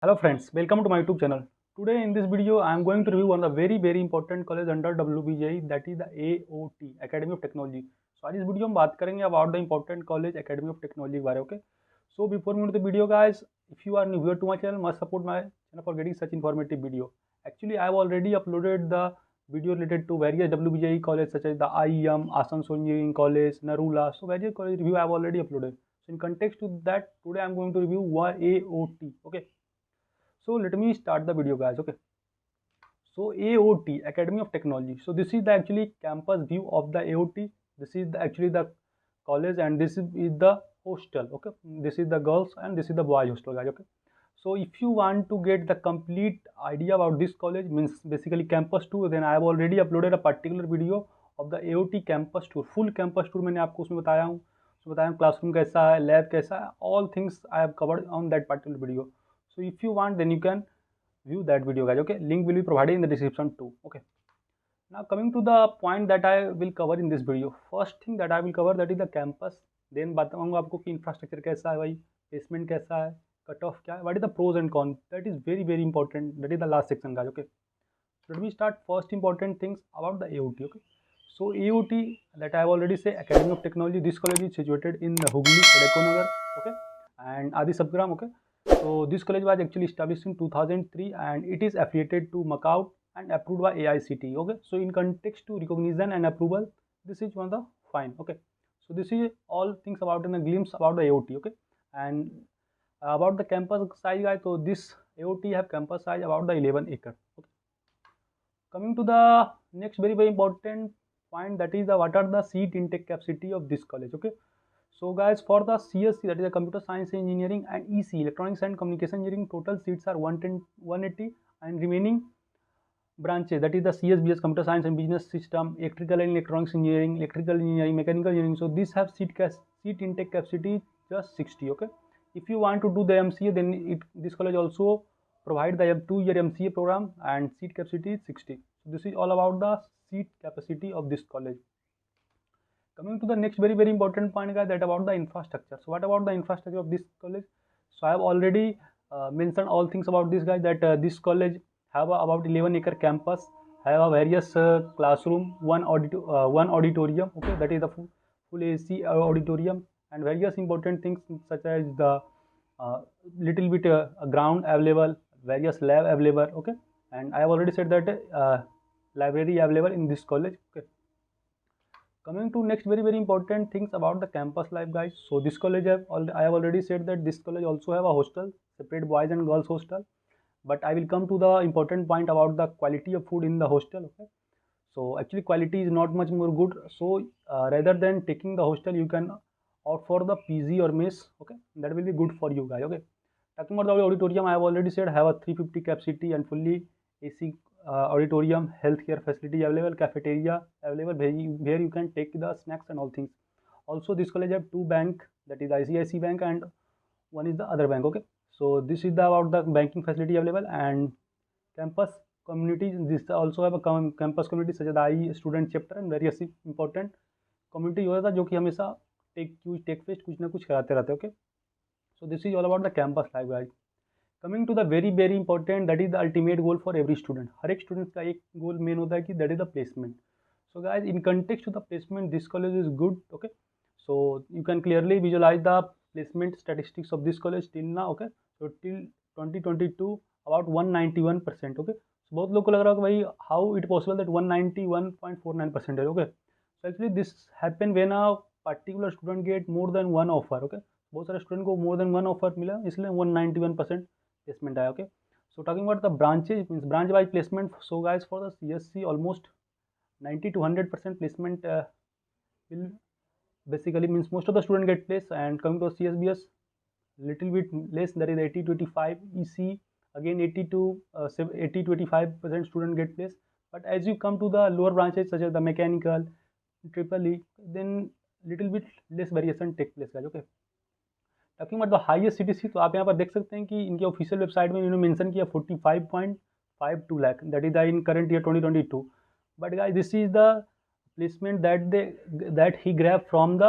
Hello friends, welcome to my YouTube channel. Today in this video I am going to review one of the very important college under WBJI, that is the AOT Academy of Technology. So आज इस video में बात करेंगे about the important college Academy of Technology के बारे में. Okay. So before moving to the video guys, if you are new here to my channel, must support my channel for getting such informative video. Actually I have already uploaded the video related to various WBJI colleges such as the IEM, Asansol Engineering College, Narula. So various college review I have already uploaded. So in context to that, today I am going to review AOT. Okay. So let me start the video guys. Okay, so AOT Academy of Technology. So this is the actually campus view of the AOT. This is actually the college and this is the hostel. Okay, this is the girls and this is the boys hostel guys. Okay, so if you want to get the complete idea about this college, means basically campus tour, then I have already uploaded a particular video of the AOT campus tour. Full campus tour मैंने आपको उसमें बताया हूँ. उसमें बताया classroom कैसा है, lab कैसा है, all things I have covered on that particular video. So if you want, then you can view that video guys. Okay, link will be provided in the description too. Okay, now coming to the point that I will cover in this video. First thing that I will cover, that is the campus. Then बताऊंगा आपको कि infrastructure कैसा है भाई, placement कैसा है, cut off क्या है, what is the pros and con. That is very important. That is the last section guys. Okay, let me start first important things about the AOT. Okay, so AOT, that I have already say, Academy of Technology. This college is situated in Hooghly, Edakanagar. Okay, and Adi Sabgram. Okay, so this college was actually established in 2003 and it is affiliated to Macau and approved by AICTE. Okay, so in context to recognition and approval, this is one of the fine. Okay, so this is all things about in a glimpse about the AOT. Okay, and about the campus size guys, so this AOT have campus size about the 11 acre. Okay, coming to the next very important point, that is the what are the seat intake capacity of this college. Okay, so guys, for the CSC, that is the Computer Science Engineering, and EC, Electronics and Communication Engineering, total seats are 110, 180, and remaining branches, that is the CSBS, Computer Science and Business System, Electrical and Electronics Engineering, Electrical Engineering, Mechanical Engineering. So these have seat intake capacity just 60. Okay, if you want to do the MCA, then this college also provide the 2-year MCA program and seat capacity is 60. So this is all about the seat capacity of this college. Coming to the next very important point guys, that about the infrastructure. So what about the infrastructure of this college? So I have already mentioned all things about this guys, that this college have about 11 acre campus, have a various classroom, one auditorium. Okay, that is the full AC auditorium, and various important things such as the uh, little bit ground available, various lab available. Okay, and I have already said that library available in this college. Okay, coming to next very important things about the campus life guys. So this college I have already said that this college also have a hostel, separate boys and girls hostel, but I will come to the important point about the quality of food in the hostel. Okay, so actually quality is not much more good, so rather than taking the hostel, you can opt for the PG or mess. Okay, that will be good for you guys. Okay, talking about the auditorium, I have already said have a 350 capacity and fully AC auditorium, healthcare facility available, cafeteria available where you can take the snacks and all things. Also this college have two bank, that is ICICI bank and one is the other bank. Okay, so this is the about the banking facility available. And campus communities, this also have a campus community such as the IE student chapter and various important community हो था जो कि हमेशा tech fest कुछ ना कुछ कराते रहते हैं. Okay, so this is all about the campus life guys. Coming to the very important, that is the ultimate goal for every student. हर एक स्टूडेंट का एक गोल मेन होता है कि that is the placement. So guys, in context to the placement, this college is good. Okay, so you can clearly visualize the placement statistics of this college till now. Okay, so till 2022 about 191%. Okay, so बहुत लोग को लग रहा होगा भाई how it possible that 191.49% है. Okay, so actually this happen when a particular student get more than one offer. Okay, बहुत सारे स्टूडेंट को मोर देन वन ऑफर मिला, इसलिए 191% प्लेसमेंट आया. Okay, so talking about the branches, means branch wise placement. So guys, for the CSC almost 90 to 100% placement will basically means most of the student get placed. And coming to CSBS, little bit less, that is 80 to 85. EC again 80 to 80 to 85% student get placed. But as you come to the lower branches such as the mechanical, triple E, then little bit less variation take place guys. Okay, talking about the highest CTC, तो आप यहाँ पर देख सकते हैं कि इनकी official website में इन्होंने मेंशन किया 45.52 lakh, that is the in current year 2022. But guys, this is the placement that he grab from the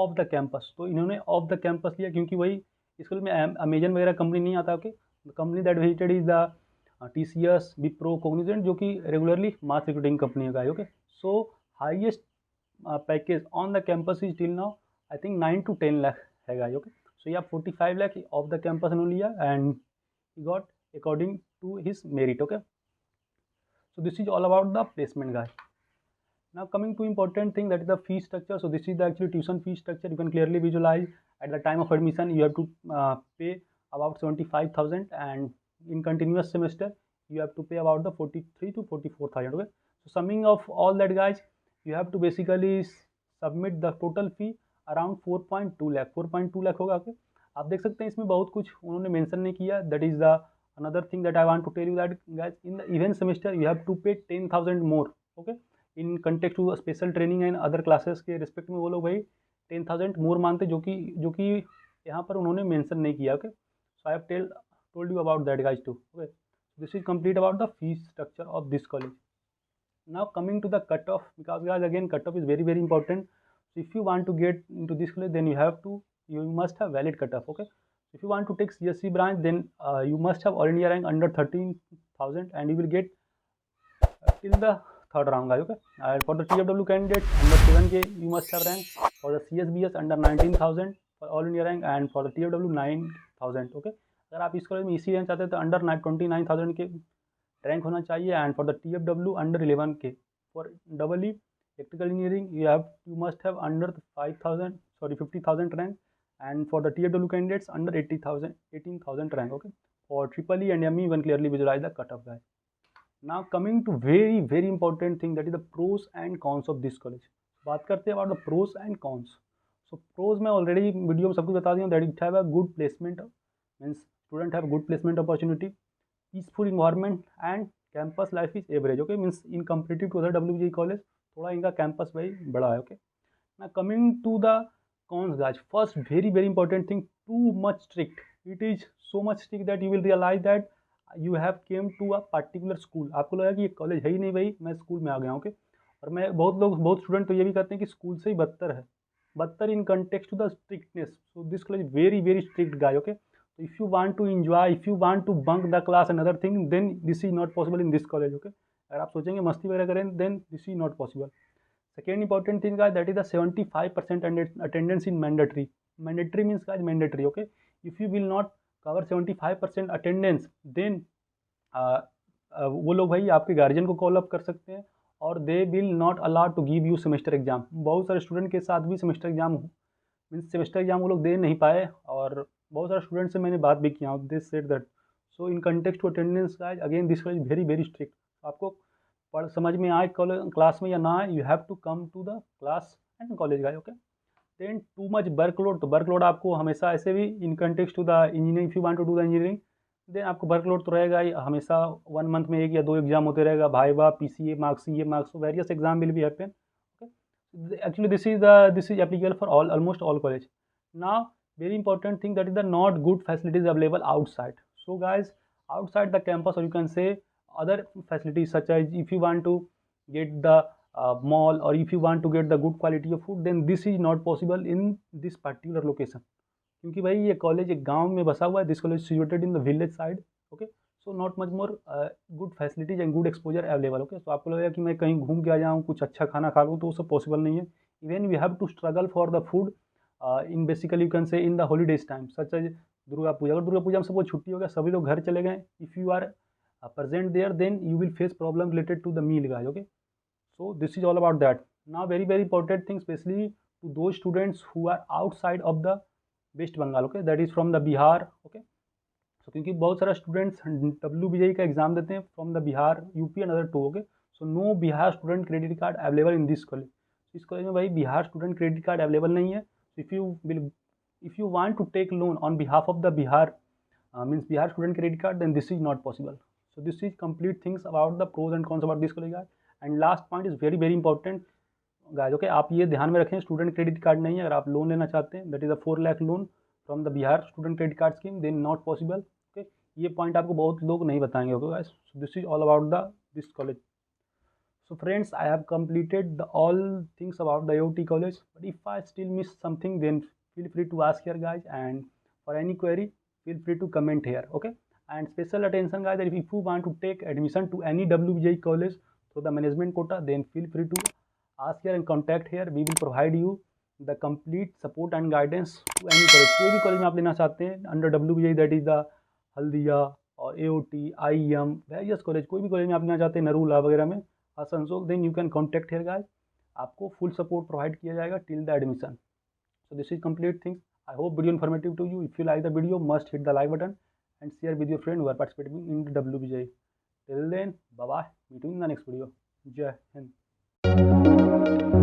of the campus. तो इन्होंने ऑफ द कैंपस लिया क्योंकि वही स्कूल में अमेजन वगैरह कंपनी नहीं आता. Okay, the company that visited is the TCS, Wipro, Cognizant, जो कि रेगुलरली मास रिक्रूटिंग कंपनी है guys. Okay, so highest package on the campus is till now I think 9 to 10 lakh है guys. Okay, so yeah, 45 lakh of the campus only लिया and he got according to his merit. Okay, so this is all about the placement guys. Now coming to important thing, that is the fee structure. So this is the actually tuition fee structure. You can clearly visualize at the time of admission you have to pay about 75,000, and in continuous semester you have to pay about the 43 to 44,000. Okay, so summing of all that guys, you have to basically submit the total fee around 4.2 lakh. 4.2 lakh होगा. Okay, आप देख सकते हैं इसमें बहुत कुछ उन्होंने mention नहीं किया. That is the another thing that I want to tell you, that guys in the event semester you have to pay 10,000 more. Okay, in context to special training and other classes के respect में वो लोग भाई 10,000 मोर मानते, जो कि यहाँ पर उन्होंने मेंशन नहीं किया. Okay, so I have told you about that guys too. Okay, this is complete about the fees structure of this college. Now coming to the cut off, because guys again cut off is very very important. So if you want to get into this college then you must have valid cutoff. Okay, if you want to take CSC branch then you must have all India rank under 13,000 and you will get till the third round guys. Okay, and for the TFW candidates under 7K you must have rank. For the CSBS under 19,000 for all India rank, and for the TFW 9,000. Okay, अगर आप इस college में इसी rank चाहते हैं तो under 29,000 के rank होना चाहिए. And for the TFW under 11K. For double E electrical engineering you must have under 50,000 rank, and for the TFW candidates under 18,000 rank. Okay, for triple E and ME you can clearly visualize the cutoff guys. Now coming to very very important thing, that is the pros and cons of this college. बात करते हैं about the pros and cons. So pros मैं already video में सब कुछ बता दिया हूँ, that it have a good placement, means student have good placement opportunity, peaceful environment and campus life is average. Okay, means in comparative to other WBJ college थोड़ा इनका campus भाई बड़ा है. Okay, now coming to the cons guys, first very very important thing, too much strict. It is so much strict that you will realize that you have came to a particular school. आपको लगा कि ये college है ही नहीं भाई, मैं school में आ गया. ओके, और मैं बहुत स्टूडेंट तो ये भी कहते हैं कि स्कूल से ही बदतर है, बदतर in context to the strictness. So this college very very strict guy. Okay, तो if you want to enjoy, if you want to bunk the class and other thing, then this is not possible in this college. Okay, अगर आप सोचेंगे मस्ती वगैरह करें then this is not possible. Second important thing guys, that is the 75% attendance in mandatory. Mandatory means guys mandatory. Okay, if you will not cover 75% attendance then वो लोग भाई आपके गार्जियन को कॉल अप कर सकते हैं और they will not allowed to give you semester exam. बहुत सारे स्टूडेंट के साथ भी semester exam means semester exam वो लोग दे नहीं पाए, और बहुत सारे स्टूडेंट से मैंने बात भी किया हूँ. This said that. So in context to attendance guys again this is very very strict. आपको पढ़ समझ में आए कॉलेज क्लास में या ना आए, you have to come to the class and college guys. Okay, then too much workload. तो वर्कलोड आपको हमेशा ऐसे भी in context to the engineering, if you want to do the engineering देन आपको वर्कलोड तो रहेगा ही हमेशा. 1 मंथ में 1 या 2 एग्जाम होते रहेगा, भाईवा, PCA marks, CA marks, various exam will be happen. Okay, actually this is applicable for almost all college. Now very important thing, that is the not good facilities available outside. So guys, outside the campus, or you can say other facilities such as if you want to get the mall, or if you want to get the good quality of food, then this is not possible in this particular location. क्योंकि भाई ये college एक गांव में बसा हुआ है. This college situated in the village side. Okay, so not much more good facilities and good exposure available. Okay, तो आपको लगेगा कि मैं कहीं घूम के आ जाऊँ, कुछ अच्छा खाना खा लूँ, तो वो सब पॉसिबल नहीं है. Even we have to struggle for the food in basically you can say in the holidays time such as Durga Puja. अगर दुर्गा पूजा में सबको छुट्टी हो गया, सभी लोग घर चले गए, if you are present there then you will face problem related to the meal guys. Okay, so this is all about that. Now very very important thing, especially to those students who are outside of the West Bengal. Okay, that is from the Bihar. Okay, so क्योंकि बहुत सारा students WBJ का exam देते हैं from the Bihar, UP and other too. Okay, so no Bihar student credit card available in this college. इस college में भाई Bihar student credit card available नहीं है. If you want to take loan on behalf of the Bihar means Bihar student credit card, then this is not possible. So this is complete things about the pros and cons about this college guys. And last point is very very important guys. Okay, आप ये ध्यान में रखें, student credit card नहीं है. अगर आप loan लेना चाहते हैं, that is a 4 lakh loan from the Bihar student credit card scheme, then not possible. Okay, ये पॉइंट आपको बहुत लोग नहीं बताएंगे. Okay guys, so this is all about the this college. So friends, I have completed all things about the AOT college, but if I still miss something then feel free to ask here guys, and for any query feel free to comment here. Okay, And special attention guys, that if you want to take admission to any WBJE college through the management quota, then feel free to ask here and contact here. We will provide you the complete support and guidance to any college. कोई भी college में आप लेना चाहते हैं under WBJE, that is the Haldia और AOT, IEM, various college, कोई भी कॉलेज में आप लेना चाहते हैं, नरूला वगैरह में, Asansol, then you can contact here guys. आपको फुल सपोर्ट प्रोवाइड किया जाएगा till the admission. So this is complete things. I hope video informative to you. If you like the video, must hit the like button and share with your friend who are participating in the WBJE. Till then, bye bye. Meet you in the next video. Jai Hind.